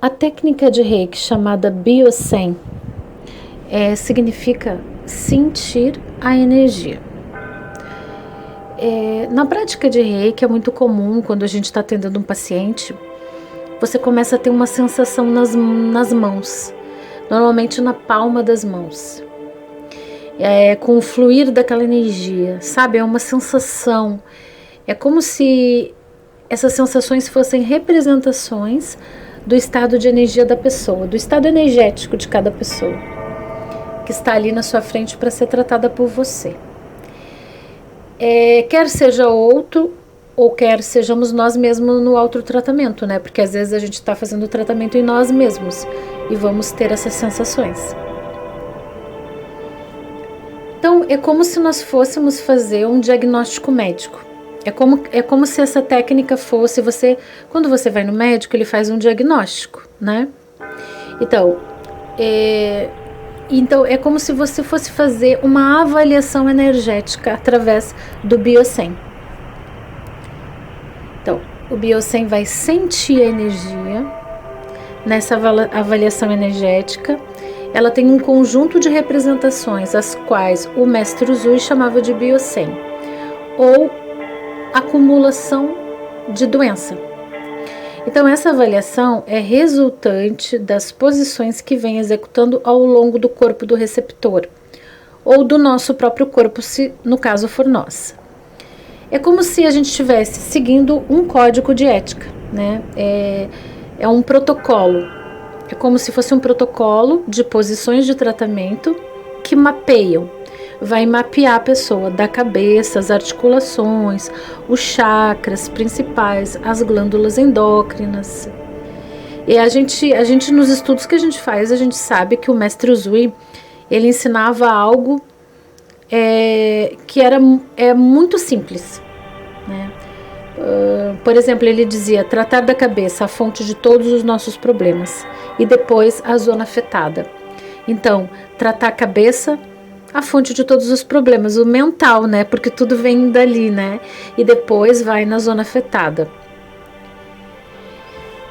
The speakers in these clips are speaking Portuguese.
A técnica de Reiki chamada Biosen significa sentir a energia. Na prática de Reiki é muito comum, quando a gente está atendendo um paciente, você começa a ter uma sensação nas mãos, normalmente na palma das mãos, com o fluir daquela energia, sabe? É uma sensação, é como se essas sensações fossem representações do estado de energia da pessoa, do estado energético de cada pessoa, que está ali na sua frente para ser tratada por você. Quer seja outro, ou quer sejamos nós mesmos no autotratamento, né? Porque às vezes a gente está fazendo o tratamento em nós mesmos e vamos ter essas sensações. Então, é como se nós fôssemos fazer um diagnóstico médico. É como se essa técnica fosse quando você vai no médico, ele faz um diagnóstico, né? Então, é como se você fosse fazer uma avaliação energética através do Biosen. Então, o Biosen vai sentir a energia nessa avaliação energética. Ela tem um conjunto de representações, as quais o mestre Usui chamava de Biosen, ou acumulação de doença. Então, essa avaliação é resultante das posições que vem executando ao longo do corpo do receptor, ou do nosso próprio corpo, se no caso for nós. É como se a gente estivesse seguindo um código de ética, né? É um protocolo. É como se fosse um protocolo de posições de tratamento que mapeiam. Vai mapear a pessoa da cabeça, as articulações, os chakras principais, as glândulas endócrinas. E a gente nos estudos que a gente faz, a gente sabe que o mestre Usui, ele ensinava algo que era muito simples, né? Por exemplo, ele dizia: tratar da cabeça, a fonte de todos os nossos problemas, e depois a zona afetada. Então, tratar a cabeça, a fonte de todos os problemas, o mental, né? Porque tudo vem dali, né? E depois vai na zona afetada.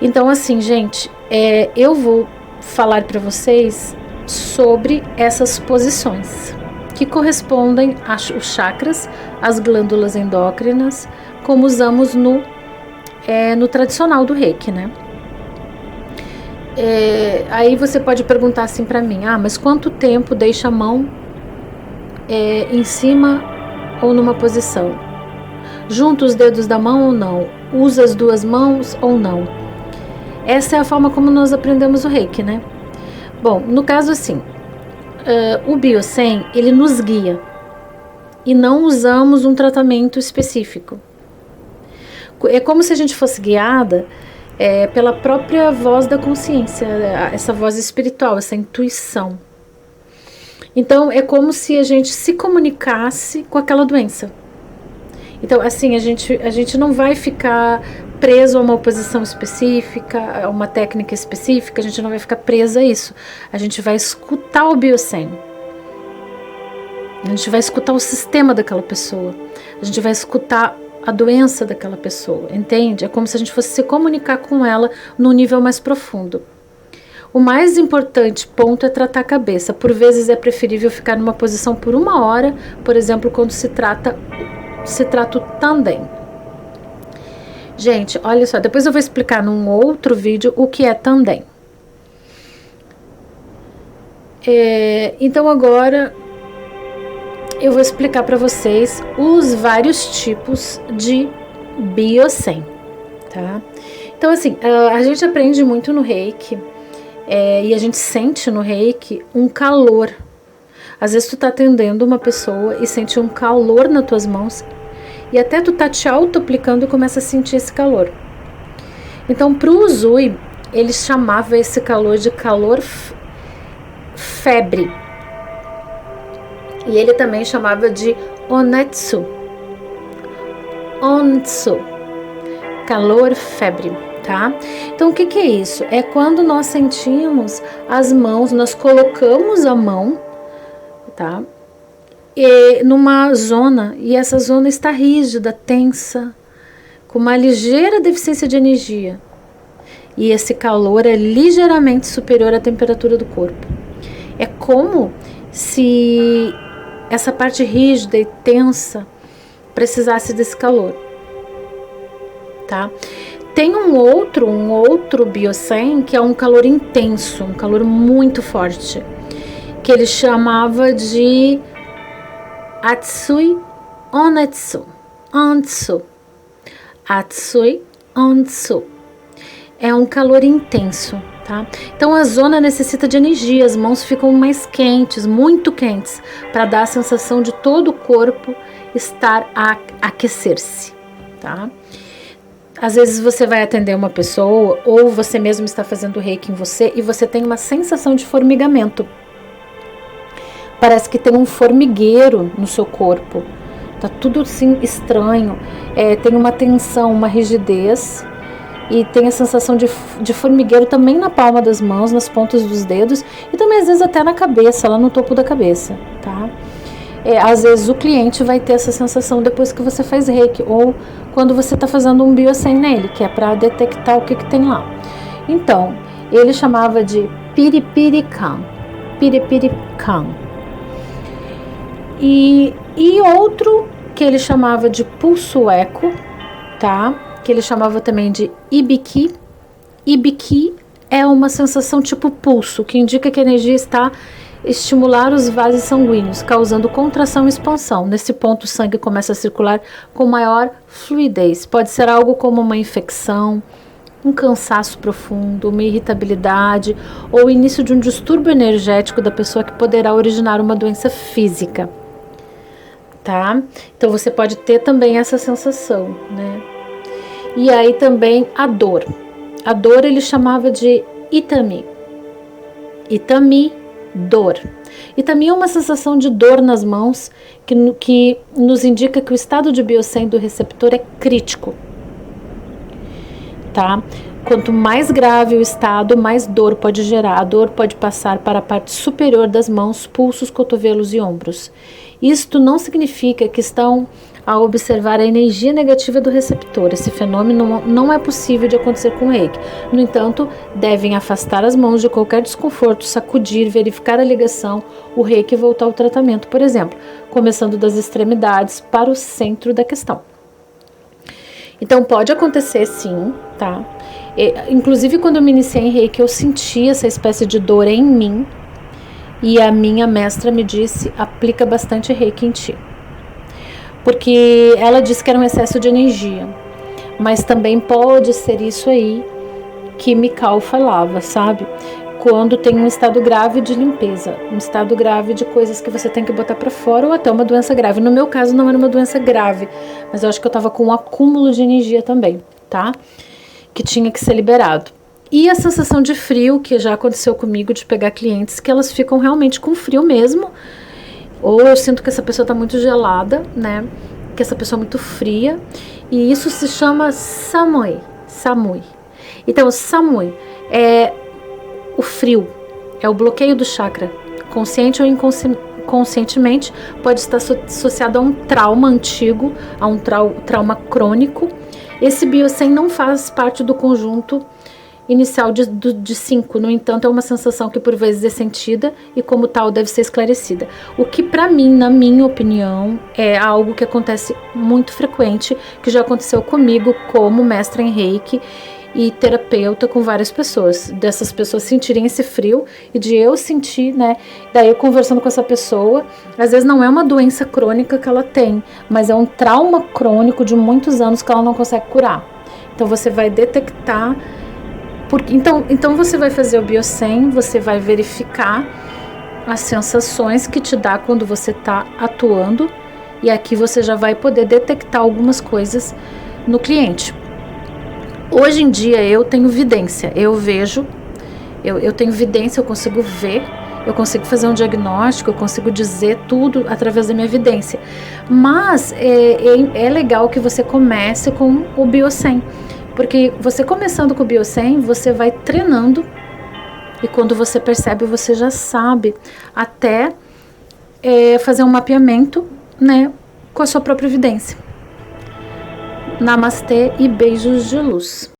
Então, assim, gente, eu vou falar para vocês sobre essas posições que correspondem aos chakras, às glândulas endócrinas, como usamos no tradicional do Reiki, né? Aí você pode perguntar assim para mim: mas quanto tempo deixa a mão em cima ou numa posição? Junta os dedos da mão ou não? Usa as duas mãos ou não? Essa é a forma como nós aprendemos o Reiki, né? Bom, no caso assim, o Biosen, ele nos guia e não usamos um tratamento específico. É como se a gente fosse guiada pela própria voz da consciência, essa voz espiritual, essa intuição. Então, é como se a gente se comunicasse com aquela doença. Então, assim, a gente não vai ficar preso a uma posição específica, a uma técnica específica, a gente não vai ficar presa a isso. A gente vai escutar o Biosen. A gente vai escutar o sistema daquela pessoa. A gente vai escutar a doença daquela pessoa, entende? É como se a gente fosse se comunicar com ela num nível mais profundo. O mais importante ponto é tratar a cabeça. Por vezes é preferível ficar numa posição por 1 hora, por exemplo, quando se trata o tandem. Gente, olha só, depois eu vou explicar num outro vídeo o que é tandem. Então agora eu vou explicar para vocês os vários tipos de Biosen, tá? Então assim, a gente aprende muito no Reiki, e a gente sente no Reiki um calor. Às vezes tu tá atendendo uma pessoa e sente um calor nas tuas mãos, e até tu tá te auto-aplicando e começa a sentir esse calor. Então, pro Usui, ele chamava esse calor de calor febre. E ele também chamava de onetsu. Onetsu. Calor febre, tá? Então, o que é isso? É quando nós sentimos as mãos, nós colocamos a mão, tá? Numa zona, e essa zona está rígida, tensa, com uma ligeira deficiência de energia. E esse calor é ligeiramente superior à temperatura do corpo. É como se essa parte rígida e tensa precisasse desse calor, tá? Tem um outro Biosen, que é um calor intenso, um calor muito forte, que ele chamava de Atsui Onetsu. Atsui Onetsu. É um calor intenso, tá? Então a zona necessita de energia, as mãos ficam mais quentes, muito quentes, para dar a sensação de todo o corpo estar a aquecer-se, tá? Às vezes você vai atender uma pessoa ou você mesmo está fazendo reiki em você e você tem uma sensação de formigamento. Parece que tem um formigueiro no seu corpo. Tá tudo assim estranho. Tem uma tensão, uma rigidez e tem a sensação de formigueiro também na palma das mãos, nas pontas dos dedos e também às vezes até na cabeça, lá no topo da cabeça, tá? Às vezes o cliente vai ter essa sensação depois que você faz reiki ou quando você está fazendo um Biosen nele, que é para detectar o que tem lá. Então, ele chamava de Piripirikan. E outro que ele chamava de pulso eco, tá? Que ele chamava também de Ibiki. Ibiki é uma sensação tipo pulso, que indica que a energia está estimular os vasos sanguíneos, causando contração e expansão. Nesse ponto, o sangue começa a circular com maior fluidez. Pode ser algo como uma infecção, um cansaço profundo, uma irritabilidade ou o início de um distúrbio energético da pessoa que poderá originar uma doença física, tá? Então você pode ter também essa sensação, né? E aí também a dor. A dor ele chamava de itami. Dor. E também é uma sensação de dor nas mãos que nos indica que o estado de Biosen do receptor é crítico, tá? Quanto mais grave o estado, mais dor pode gerar. A dor pode passar para a parte superior das mãos, pulsos, cotovelos e ombros. Isto não significa que estão a observar a energia negativa do receptor. Esse fenômeno não é possível de acontecer com o reiki. No entanto, devem afastar as mãos de qualquer desconforto, sacudir, verificar a ligação, o reiki e voltar ao tratamento, por exemplo, começando das extremidades para o centro da questão. Então pode acontecer sim, tá? Inclusive quando eu me iniciei em reiki, eu senti essa espécie de dor em mim e a minha mestra me disse, aplica bastante reiki em ti. Porque ela disse que era um excesso de energia, mas também pode ser isso aí que Mikao falava, sabe? Quando tem um estado grave de limpeza, um estado grave de coisas que você tem que botar pra fora ou até uma doença grave. No meu caso não era uma doença grave, mas eu acho que eu tava com um acúmulo de energia também, tá? Que tinha que ser liberado. E a sensação de frio, que já aconteceu comigo, de pegar clientes que elas ficam realmente com frio mesmo, ou eu sinto que essa pessoa está muito gelada, né? Que essa pessoa é muito fria. E isso se chama Samui. Então, Samui é o frio, é o bloqueio do chakra. Consciente ou inconscientemente, pode estar associado a um trauma antigo, a um trauma crônico. Esse Biosen não faz parte do conjunto inicial de 5, no entanto é uma sensação que por vezes é sentida e como tal deve ser esclarecida, o que para mim, na minha opinião, é algo que acontece muito frequente, que já aconteceu comigo como mestra em reiki e terapeuta com várias pessoas, dessas pessoas sentirem esse frio e de eu sentir, né, daí eu conversando com essa pessoa, às vezes não é uma doença crônica que ela tem, mas é um trauma crônico de muitos anos que ela não consegue curar. Então você vai detectar. Então você vai fazer o Biosen, você vai verificar as sensações que te dá quando você está atuando e aqui você já vai poder detectar algumas coisas no cliente. Hoje em dia eu tenho vidência, eu vejo, eu tenho vidência, eu consigo ver, eu consigo fazer um diagnóstico, eu consigo dizer tudo através da minha vidência. Mas é legal que você comece com o Biosen. Porque você começando com o Biosen, você vai treinando e quando você percebe, você já sabe até fazer um mapeamento, né, com a sua própria evidência. Namastê e beijos de luz.